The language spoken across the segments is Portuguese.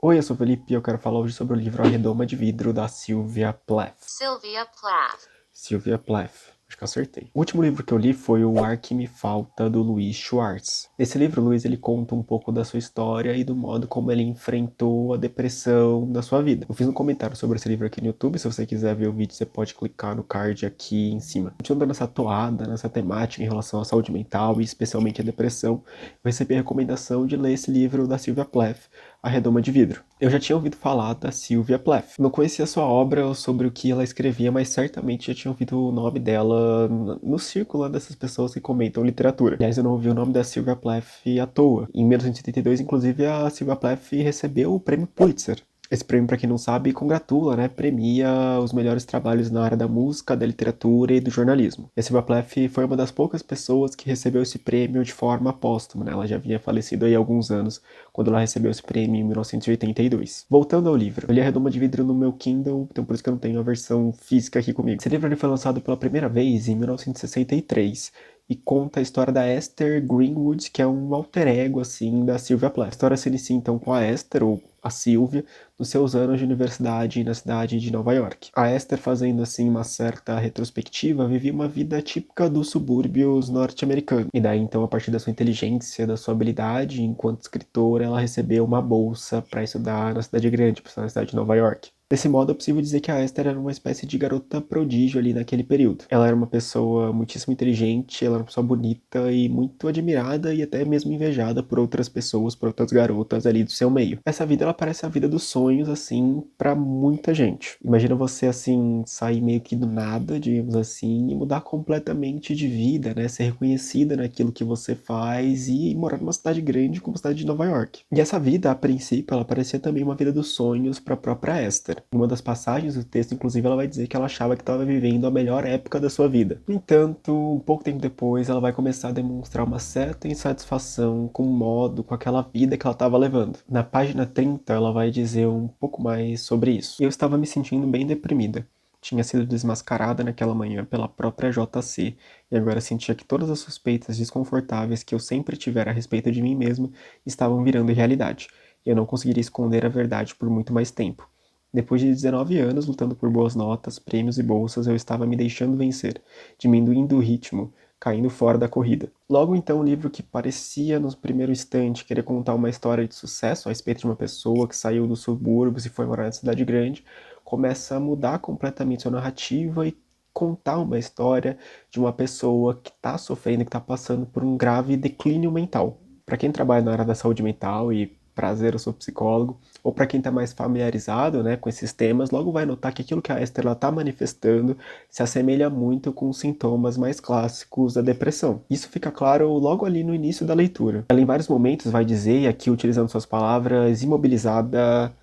Oi, eu sou o Felipe e eu quero falar hoje sobre o livro A Redoma de Vidro, da Sylvia Plath. Sylvia Plath. Sylvia Plath, acho que eu acertei. O último livro que eu li foi O Ar Que Me Falta, do Louis Schwartz. Nesse livro, o Louis ele conta um pouco da sua história e do modo como ele enfrentou a depressão na sua vida. Eu fiz um comentário sobre esse livro aqui no YouTube, se você quiser ver o vídeo, você pode clicar no card aqui em cima. Continuando nessa toada, nessa temática em relação à saúde mental e especialmente à depressão, eu recebi a recomendação de ler esse livro da Sylvia Plath, A Redoma de Vidro. Eu já tinha ouvido falar da Sylvia Plath. Não conhecia sua obra ou sobre o que ela escrevia, mas certamente já tinha ouvido o nome dela no círculo dessas pessoas que comentam literatura. Aliás, eu não ouvi o nome da Sylvia Plath à toa. Em 1972, inclusive, a Sylvia Plath recebeu o prêmio Pulitzer. Esse prêmio, para quem não sabe, congratula, né? Premia os melhores trabalhos na área da música, da literatura e do jornalismo. E a Sylvia Plath foi uma das poucas pessoas que recebeu esse prêmio de forma póstuma, né? Ela já havia falecido aí há alguns anos, quando ela recebeu esse prêmio em 1982. Voltando ao livro, eu li A Redoma de Vidro no meu Kindle, então por isso que eu não tenho a versão física aqui comigo. Esse livro ele foi lançado pela primeira vez em 1963 e conta a história da Esther Greenwood, que é um alter ego, assim, da Sylvia Plath. A história se inicia, então, com a Esther, ou a Sylvia, nos seus anos de universidade na cidade de Nova York. A Esther, fazendo, assim, uma certa retrospectiva, vivia uma vida típica dos subúrbios norte-americanos. E daí, então, a partir da sua inteligência, da sua habilidade, enquanto escritora, ela recebeu uma bolsa para estudar na cidade grande, para estudar na cidade de Nova York. Desse modo, é possível dizer que a Esther era uma espécie de garota prodígio ali naquele período. Ela era uma pessoa muitíssimo inteligente, ela era uma pessoa bonita e muito admirada e até mesmo invejada por outras pessoas, por outras garotas ali do seu meio. Essa vida, ela parece a vida dos sonhos, assim, pra muita gente. Imagina você, assim, sair meio que do nada, digamos assim, e mudar completamente de vida, né? Ser reconhecida naquilo que você faz e morar numa cidade grande como a cidade de Nova York. E essa vida, a princípio, ela parecia também uma vida dos sonhos para a própria Esther. Em uma das passagens do texto, inclusive, ela vai dizer que ela achava que estava vivendo a melhor época da sua vida. No entanto, um pouco tempo depois, ela vai começar a demonstrar uma certa insatisfação com o modo, com aquela vida que ela estava levando. Na página 30, ela vai dizer um pouco mais sobre isso. Eu estava me sentindo bem deprimida. Tinha sido desmascarada naquela manhã pela própria JC, e agora sentia que todas as suspeitas desconfortáveis que eu sempre tivera a respeito de mim mesma estavam virando realidade. E eu não conseguiria esconder a verdade por muito mais tempo. Depois de 19 anos lutando por boas notas, prêmios e bolsas, eu estava me deixando vencer, diminuindo o ritmo, caindo fora da corrida. Logo então, um livro que parecia, no primeiro instante, querer contar uma história de sucesso a respeito de uma pessoa que saiu dos subúrbios e foi morar na cidade grande, começa a mudar completamente sua narrativa e contar uma história de uma pessoa que está sofrendo, que está passando por um grave declínio mental. Para quem trabalha na área da saúde mental e prazer, eu sou psicólogo, ou para quem está mais familiarizado, né, com esses temas, logo vai notar que aquilo que a Esther está manifestando se assemelha muito com os sintomas mais clássicos da depressão. Isso fica claro logo ali no início da leitura. Ela em vários momentos vai dizer, e aqui utilizando suas palavras, imobilizada,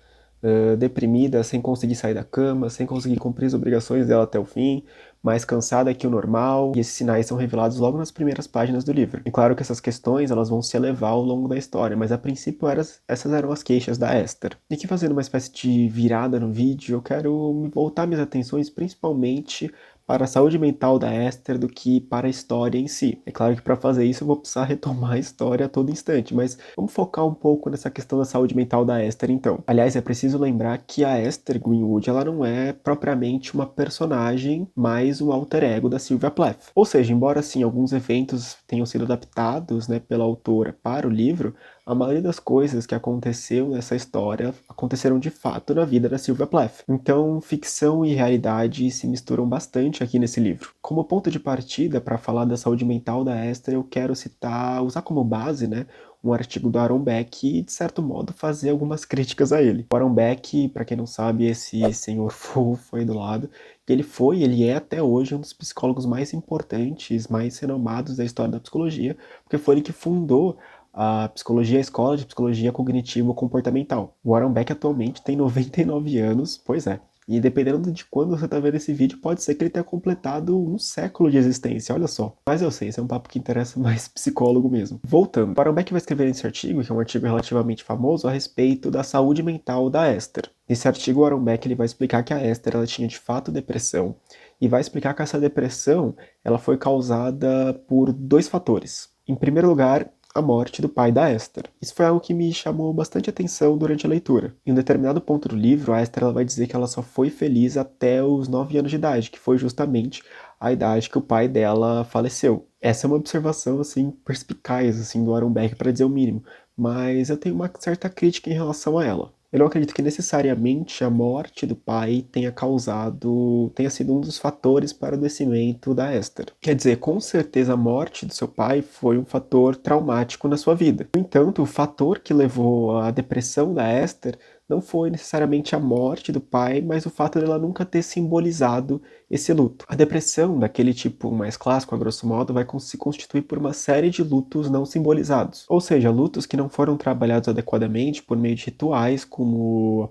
deprimida, sem conseguir sair da cama, sem conseguir cumprir as obrigações dela até o fim, mais cansada que o normal, e esses sinais são revelados logo nas primeiras páginas do livro. E claro que essas questões elas vão se elevar ao longo da história, mas a princípio essas eram as queixas da Esther. E aqui fazendo uma espécie de virada no vídeo, eu quero voltar minhas atenções principalmente para a saúde mental da Esther do que para a história em si. É claro que para fazer isso eu vou precisar retomar a história a todo instante, mas vamos focar um pouco nessa questão da saúde mental da Esther então. Aliás, é preciso lembrar que a Esther Greenwood ela não é propriamente uma personagem, mas um alter ego da Sylvia Plath. Ou seja, embora assim alguns eventos tenham sido adaptados, né, pela autora para o livro, a maioria das coisas que aconteceu nessa história aconteceram de fato na vida da Sylvia Plath. Então, ficção e realidade se misturam bastante aqui nesse livro. Como ponto de partida para falar da saúde mental da Esther, eu quero usar como base, né, um artigo do Aaron Beck e, de certo modo, fazer algumas críticas a ele. O Aaron Beck, para quem não sabe, esse senhor fofo aí do lado, ele é até hoje um dos psicólogos mais importantes, mais renomados da história da psicologia, porque foi ele que fundou a psicologia, a escola de psicologia cognitivo-comportamental. O Aaron Beck atualmente tem 99 anos, pois é. E dependendo de quando você está vendo esse vídeo, pode ser que ele tenha completado um século de existência, olha só. Mas eu sei, esse é um papo que interessa mais psicólogo mesmo. Voltando, o Aaron Beck vai escrever nesse artigo, que é um artigo relativamente famoso, a respeito da saúde mental da Esther. Nesse artigo, o Aaron Beck ele vai explicar que a Esther ela tinha de fato depressão, e vai explicar que essa depressão ela foi causada por dois fatores. Em primeiro lugar, a morte do pai da Esther. Isso foi algo que me chamou bastante atenção durante a leitura. Em um determinado ponto do livro, a Esther ela vai dizer que ela só foi feliz até os 9 anos de idade, que foi justamente a idade que o pai dela faleceu. Essa é uma observação assim perspicaz assim do Aaron Beck, para dizer o mínimo, mas eu tenho uma certa crítica em relação a ela. Eu não acredito que necessariamente a morte do pai tenha sido um dos fatores para o adoecimento da Esther. Quer dizer, com certeza a morte do seu pai foi um fator traumático na sua vida. No entanto, o fator que levou à depressão da Esther não foi necessariamente a morte do pai, mas o fato dela nunca ter simbolizado esse luto. A depressão, daquele tipo mais clássico, a grosso modo, vai se constituir por uma série de lutos não simbolizados. Ou seja, lutos que não foram trabalhados adequadamente por meio de rituais, como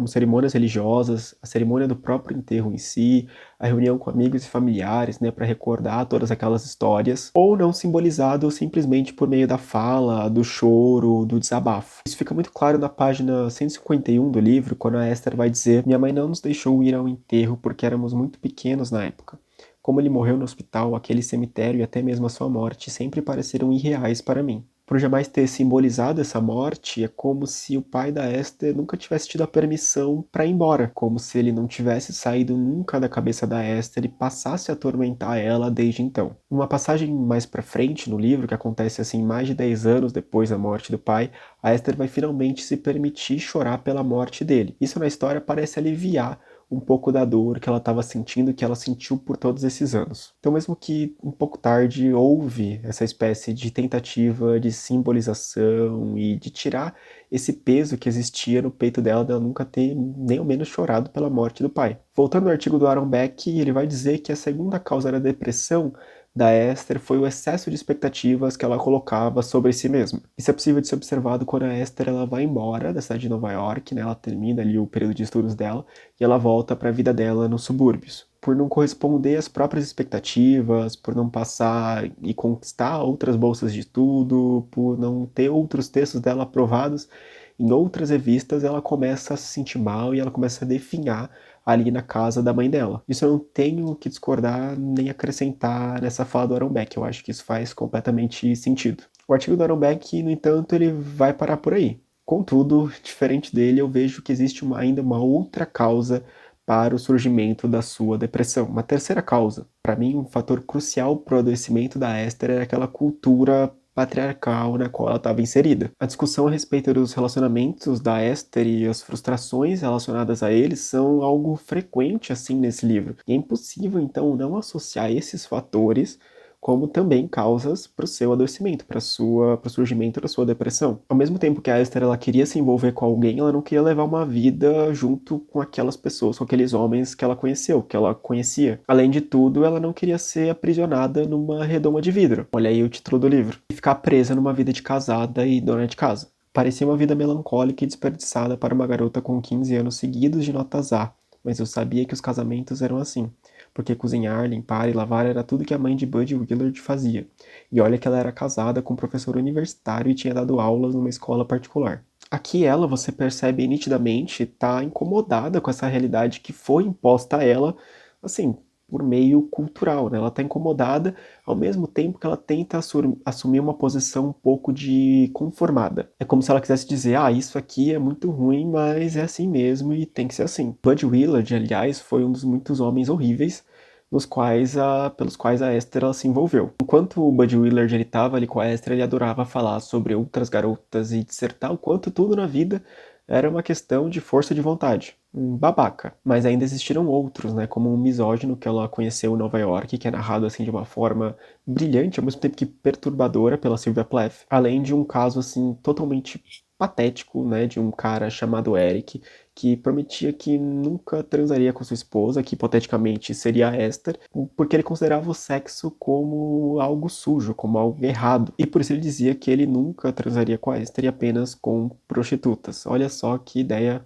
cerimônias religiosas, a cerimônia do próprio enterro em si, a reunião com amigos e familiares, né, para recordar todas aquelas histórias, ou não simbolizado simplesmente por meio da fala, do choro, do desabafo. Isso fica muito claro na página 151 do livro, quando a Esther vai dizer: "Minha mãe não nos deixou ir ao enterro porque éramos muito pequenos na época. Como ele morreu no hospital, aquele cemitério e até mesmo a sua morte sempre pareceram irreais para mim." Por jamais ter simbolizado essa morte, é como se o pai da Esther nunca tivesse tido a permissão para ir embora, como se ele não tivesse saído nunca da cabeça da Esther e passasse a atormentar ela desde então. Uma passagem mais para frente no livro, que acontece assim mais de 10 anos depois da morte do pai, a Esther vai finalmente se permitir chorar pela morte dele. Isso na história parece aliviar um pouco da dor que ela estava sentindo, que ela sentiu por todos esses anos. Então, mesmo que um pouco tarde, houve essa espécie de tentativa de simbolização e de tirar esse peso que existia no peito dela nunca ter nem ao menos chorado pela morte do pai. Voltando ao artigo do Aaron Beck, ele vai dizer que a segunda causa da depressão da Esther foi o excesso de expectativas que ela colocava sobre si mesma. Isso é possível de ser observado quando a Esther ela vai embora da cidade de Nova York, né? Ela termina ali o período de estudos dela e ela volta para a vida dela nos subúrbios. Por não corresponder às próprias expectativas, por não passar e conquistar outras bolsas de estudo, por não ter outros textos dela aprovados em outras revistas, ela começa a se sentir mal e ela começa a definhar ali na casa da mãe dela. Isso eu não tenho que discordar nem acrescentar nessa fala do Aaron Beck, eu acho que isso faz completamente sentido. O artigo do Aaron Beck, no entanto, ele vai parar por aí. Contudo, diferente dele, eu vejo que existe ainda uma outra causa para o surgimento da sua depressão. Uma terceira causa. Para mim, um fator crucial para o adoecimento da Esther era aquela cultura patriarcal na qual ela estava inserida. A discussão a respeito dos relacionamentos da Esther e as frustrações relacionadas a eles são algo frequente assim nesse livro. E é impossível então não associar esses fatores como também causas para o seu adoecimento, para o surgimento da sua depressão. Ao mesmo tempo que a Esther ela queria se envolver com alguém, ela não queria levar uma vida junto com aquelas pessoas, com aqueles homens que ela conheceu, que ela conhecia. Além de tudo, ela não queria ser aprisionada numa redoma de vidro. Olha aí o título do livro. E ficar presa numa vida de casada e dona de casa. Parecia uma vida melancólica e desperdiçada para uma garota com 15 anos seguidos de notas A, mas eu sabia que os casamentos eram assim, porque cozinhar, limpar e lavar era tudo que a mãe de Bud Willard fazia. E olha que ela era casada com um professor universitário e tinha dado aulas numa escola particular. Aqui ela, você percebe nitidamente, está incomodada com essa realidade que foi imposta a ela, assim, por meio cultural, né? Ela está incomodada ao mesmo tempo que ela tenta assumir uma posição um pouco de conformada. É como se ela quisesse dizer, isso aqui é muito ruim, mas é assim mesmo e tem que ser assim. Bud Willard, aliás, foi um dos muitos homens horríveis pelos quais a Esther ela se envolveu. Enquanto o Bud Willard ele estava ali com a Esther, ele adorava falar sobre outras garotas e dissertar o quanto tudo na vida era uma questão de força de vontade. Um babaca. Mas ainda existiram outros, né? Como um misógino que ela conheceu em Nova York, que é narrado assim de uma forma brilhante, ao mesmo tempo que perturbadora pela Sylvia Plath. Além de um caso assim totalmente patético, né? De um cara chamado Eric, que prometia que nunca transaria com sua esposa, que hipoteticamente seria a Esther, porque ele considerava o sexo como algo sujo, como algo errado. E por isso ele dizia que ele nunca transaria com a Esther e apenas com prostitutas. Olha só que ideia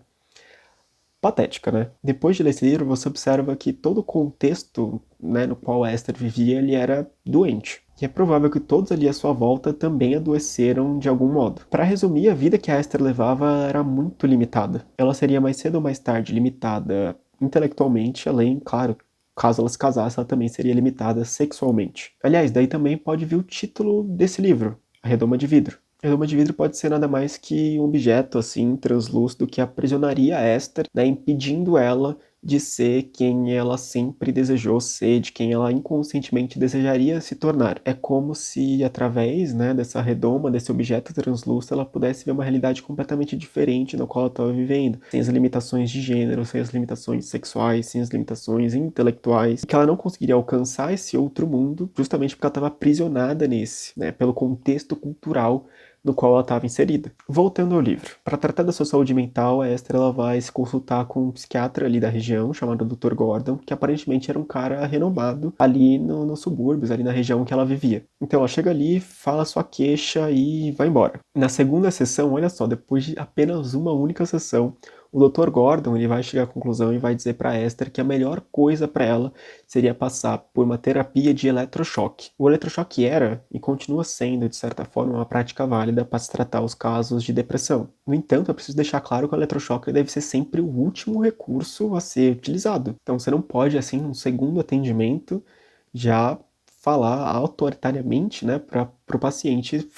patética, né? Depois de ler esse livro, você observa que todo o contexto, né, no qual a Esther vivia, ele era doente. E é provável que todos ali à sua volta também adoeceram de algum modo. Para resumir, a vida que a Esther levava era muito limitada. Ela seria mais cedo ou mais tarde limitada intelectualmente, além, claro, caso ela se casasse, ela também seria limitada sexualmente. Aliás, daí também pode vir o título desse livro, A redoma de vidro. A redoma de vidro pode ser nada mais que um objeto, assim, translúcido que aprisionaria a Esther, né, impedindo ela de ser quem ela sempre desejou ser, de quem ela inconscientemente desejaria se tornar. É como se, através, né, dessa redoma, desse objeto translúcido, ela pudesse ver uma realidade completamente diferente da qual ela estava vivendo, sem as limitações de gênero, sem as limitações sexuais, sem as limitações intelectuais, e que ela não conseguiria alcançar esse outro mundo justamente porque ela estava aprisionada nesse, né, pelo contexto cultural no qual ela estava inserida. Voltando ao livro. Para tratar da sua saúde mental, a Esther ela vai se consultar com um psiquiatra ali da região, chamado Dr. Gordon, que aparentemente era um cara renomado ali nos subúrbios, ali na região que ela vivia. Então ela chega ali, fala sua queixa e vai embora. Na segunda sessão, olha só, depois de apenas uma única sessão, o Dr. Gordon ele vai chegar à conclusão e vai dizer para Esther que a melhor coisa para ela seria passar por uma terapia de eletrochoque. O eletrochoque era e continua sendo, de certa forma, uma prática válida para se tratar os casos de depressão. No entanto, eu preciso deixar claro que o eletrochoque deve ser sempre o último recurso a ser utilizado. Então você não pode, assim, num segundo atendimento, já falar autoritariamente, né, para o paciente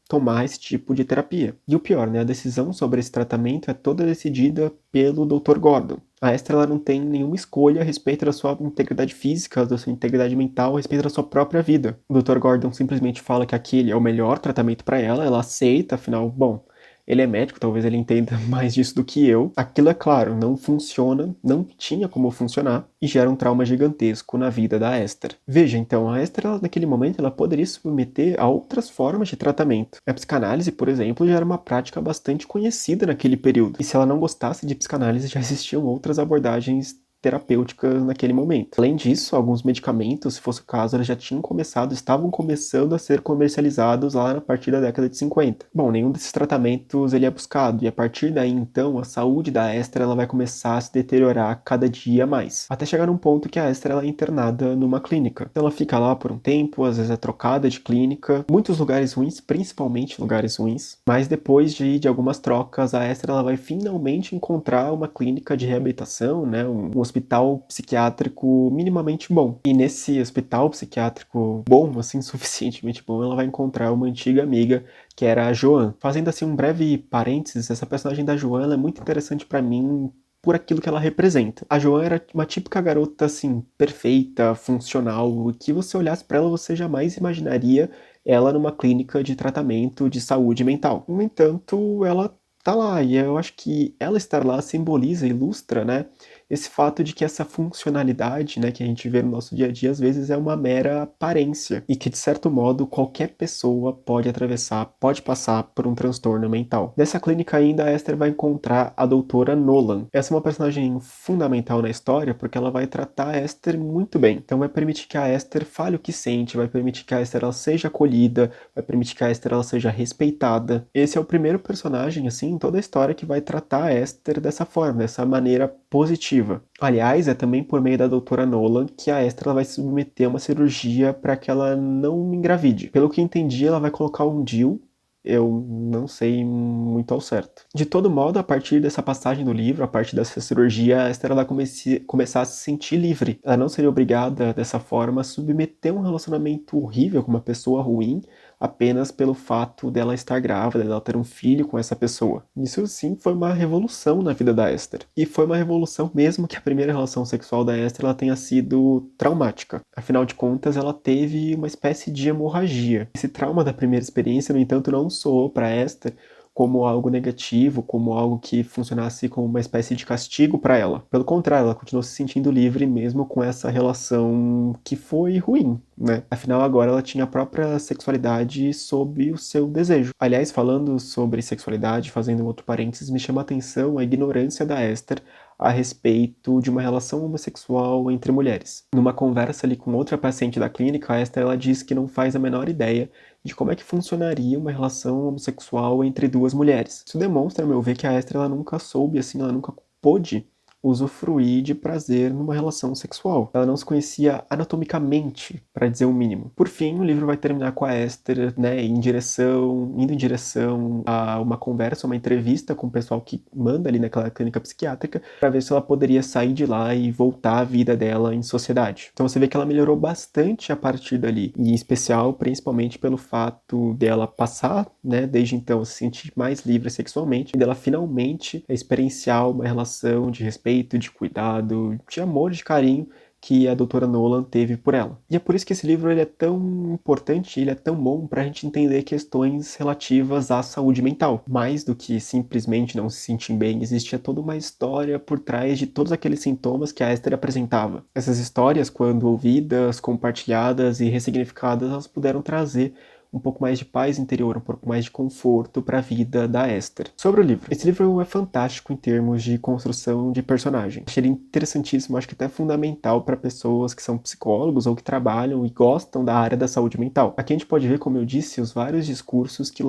tomar esse tipo de terapia. E o pior, né, a decisão sobre esse tratamento é toda decidida pelo Dr. Gordon. A Esther ela não tem nenhuma escolha a respeito da sua integridade física, da sua integridade mental, a respeito da sua própria vida. O Dr. Gordon simplesmente fala que aquele é o melhor tratamento para ela aceita, afinal, bom, ele é médico, talvez ele entenda mais disso do que eu. Aquilo, é claro, não funciona, não tinha como funcionar e gera um trauma gigantesco na vida da Esther. Veja, então, a Esther, ela, naquele momento, ela poderia se submeter a outras formas de tratamento. A psicanálise, por exemplo, já era uma prática bastante conhecida naquele período. E se ela não gostasse de psicanálise, já existiam outras abordagens terapêuticas naquele momento. Além disso, alguns medicamentos, se fosse o caso, eles já estavam começando a ser comercializados lá a partir da década de 50. Bom, nenhum desses tratamentos ele é buscado, e a partir daí, então, a saúde da Esther ela vai começar a se deteriorar cada dia mais, até chegar num ponto que a Esther ela é internada numa clínica. Então, ela fica lá por um tempo, às vezes é trocada de clínica, muitos lugares ruins, principalmente lugares ruins, mas depois de algumas trocas, a Esther ela vai finalmente encontrar uma clínica de reabilitação, né, um hospital psiquiátrico minimamente bom. E nesse hospital psiquiátrico bom, assim, suficientemente bom, ela vai encontrar uma antiga amiga que era a Joan. Fazendo assim um breve parênteses, essa personagem da Joan ela é muito interessante para mim por aquilo que ela representa. A Joan era uma típica garota assim, perfeita, funcional, que você olhasse para ela você jamais imaginaria ela numa clínica de tratamento de saúde mental. No entanto, ela tá lá, e eu acho que ela estar lá simboliza, ilustra, né, esse fato de que essa funcionalidade, né, que a gente vê no nosso dia a dia, às vezes é uma mera aparência, e que, de certo modo, qualquer pessoa pode atravessar, pode passar por um transtorno mental. Nessa clínica ainda, a Esther vai encontrar a doutora Nolan. Essa é uma personagem fundamental na história, porque ela vai tratar a Esther muito bem. Então vai permitir que a Esther fale o que sente, vai permitir que a Esther ela seja acolhida, vai permitir que a Esther ela seja respeitada. Esse é o primeiro personagem, assim, em toda a história que vai tratar a Esther dessa forma, dessa maneira positiva. Aliás, é também por meio da doutora Nolan que a Esther ela vai se submeter a uma cirurgia para que ela não engravide. Pelo que entendi, ela vai colocar um DIU, eu não sei muito ao certo. De todo modo, a partir dessa passagem do livro, a partir dessa cirurgia, a Esther ela vai começar a se sentir livre. Ela não seria obrigada, dessa forma, a submeter um relacionamento horrível com uma pessoa ruim, apenas pelo fato dela estar grávida, dela ter um filho com essa pessoa. Isso sim foi uma revolução na vida da Esther. E foi uma revolução mesmo que a primeira relação sexual da Esther ela tenha sido traumática. Afinal de contas, ela teve uma espécie de hemorragia. Esse trauma da primeira experiência, no entanto, não soou para Esther como algo negativo, como algo que funcionasse como uma espécie de castigo para ela. Pelo contrário, ela continuou se sentindo livre mesmo com essa relação que foi ruim, né? Afinal, agora ela tinha a própria sexualidade sob o seu desejo. Aliás, falando sobre sexualidade, fazendo um outro parênteses, me chama a atenção a ignorância da Esther a respeito de uma relação homossexual entre mulheres. Numa conversa ali com outra paciente da clínica, a Esther ela diz que não faz a menor ideia de como é que funcionaria uma relação homossexual entre duas mulheres. Isso demonstra, a meu ver, que a Esther ela nunca soube, assim, ela nunca pôde usufruir de prazer numa relação sexual. Ela não se conhecia anatomicamente, para dizer o mínimo. Por fim, o livro vai terminar com a Esther, né, indo em direção a uma conversa, uma entrevista com o pessoal que manda ali naquela clínica psiquiátrica, para ver se ela poderia sair de lá e voltar à vida dela em sociedade. Então você vê que ela melhorou bastante a partir dali, e em especial, principalmente pelo fato dela passar, né, desde então, se sentir mais livre sexualmente, e dela finalmente experienciar uma relação de respeito, de cuidado, de amor, de carinho que a doutora Nolan teve por ela. E é por isso que esse livro ele é tão importante, ele é tão bom para a gente entender questões relativas à saúde mental. Mais do que simplesmente não se sentir bem, existia toda uma história por trás de todos aqueles sintomas que a Esther apresentava. Essas histórias, quando ouvidas, compartilhadas e ressignificadas, elas puderam trazer um pouco mais de paz interior, um pouco mais de conforto para a vida da Esther. Sobre o livro. Esse livro é fantástico em termos de construção de personagem. Achei ele interessantíssimo, acho que até fundamental para pessoas que são psicólogos ou que trabalham e gostam da área da saúde mental. Aqui a gente pode ver, como eu disse, os vários discursos que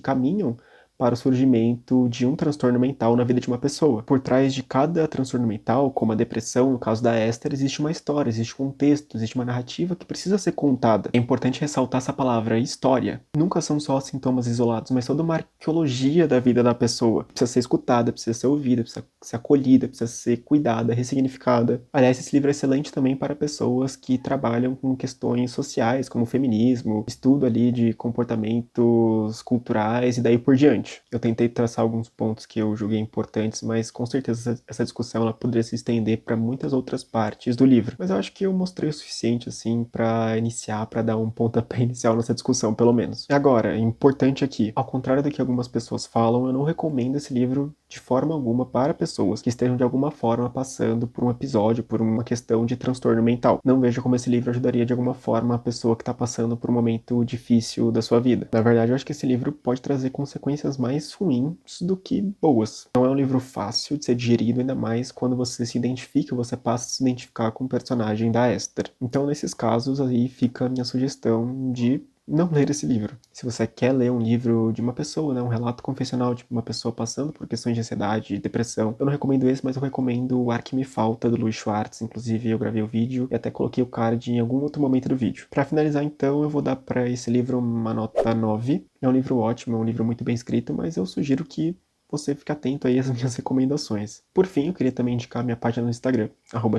caminham para o surgimento de um transtorno mental na vida de uma pessoa. Por trás de cada transtorno mental, como a depressão, no caso da Esther, existe uma história, existe um contexto, existe uma narrativa que precisa ser contada. É importante ressaltar essa palavra, história. Nunca são só sintomas isolados, mas toda uma arqueologia da vida da pessoa. Precisa ser escutada, precisa ser ouvida, precisa ser acolhida, precisa ser cuidada, ressignificada. Aliás, esse livro é excelente também para pessoas que trabalham com questões sociais, como feminismo, estudo ali de comportamentos culturais e daí por diante. Eu tentei traçar alguns pontos que eu julguei importantes, mas com certeza essa discussão ela poderia se estender para muitas outras partes do livro. Mas eu acho que eu mostrei o suficiente assim para iniciar, para dar um pontapé inicial nessa discussão, pelo menos. E agora, importante aqui, ao contrário do que algumas pessoas falam, eu não recomendo esse livro de forma alguma para pessoas que estejam de alguma forma passando por um episódio, por uma questão de transtorno mental. Não vejo como esse livro ajudaria de alguma forma a pessoa que está passando por um momento difícil da sua vida. Na verdade, eu acho que esse livro pode trazer consequências mais ruins do que boas. Não é um livro fácil de ser digerido, ainda mais quando você se identifica, você passa a se identificar com o personagem da Esther. Então, nesses casos, aí fica a minha sugestão de não ler esse livro. Se você quer ler um livro de uma pessoa, né, um relato confessional de uma pessoa passando por questões de ansiedade, de depressão, eu não recomendo esse, mas eu recomendo O Ar Que Me Falta, do Louis Schwartz. Inclusive, eu gravei o vídeo e até coloquei o card em algum outro momento do vídeo. Para finalizar, então, eu vou dar para esse livro uma nota 9. É um livro ótimo, é um livro muito bem escrito, mas eu sugiro que você fique atento aí às minhas recomendações. Por fim, eu queria também indicar minha página no Instagram,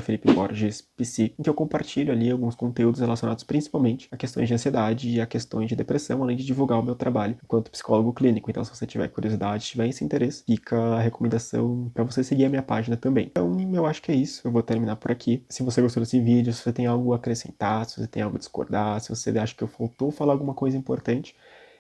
@FelipeBorgesPC, em que eu compartilho ali alguns conteúdos relacionados principalmente a questões de ansiedade e a questões de depressão, além de divulgar o meu trabalho enquanto psicólogo clínico. Então, se você tiver curiosidade, tiver esse interesse, fica a recomendação para você seguir a minha página também. Então, eu acho que é isso. Eu vou terminar por aqui. Se você gostou desse vídeo, se você tem algo a acrescentar, se você tem algo a discordar, se você acha que eu faltou falar alguma coisa importante,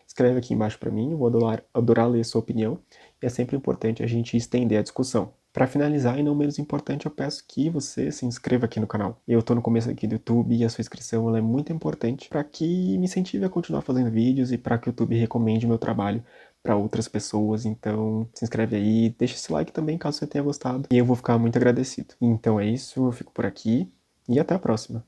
escreve aqui embaixo para mim, eu vou adorar ler a sua opinião, e é sempre importante a gente estender a discussão. Para finalizar, e não menos importante, eu peço que você se inscreva aqui no canal. Eu estou no começo aqui do YouTube e a sua inscrição ela é muito importante para que me incentive a continuar fazendo vídeos e para que o YouTube recomende o meu trabalho para outras pessoas. Então, se inscreve aí, deixa esse like também caso você tenha gostado, e eu vou ficar muito agradecido. Então é isso, eu fico por aqui e até a próxima.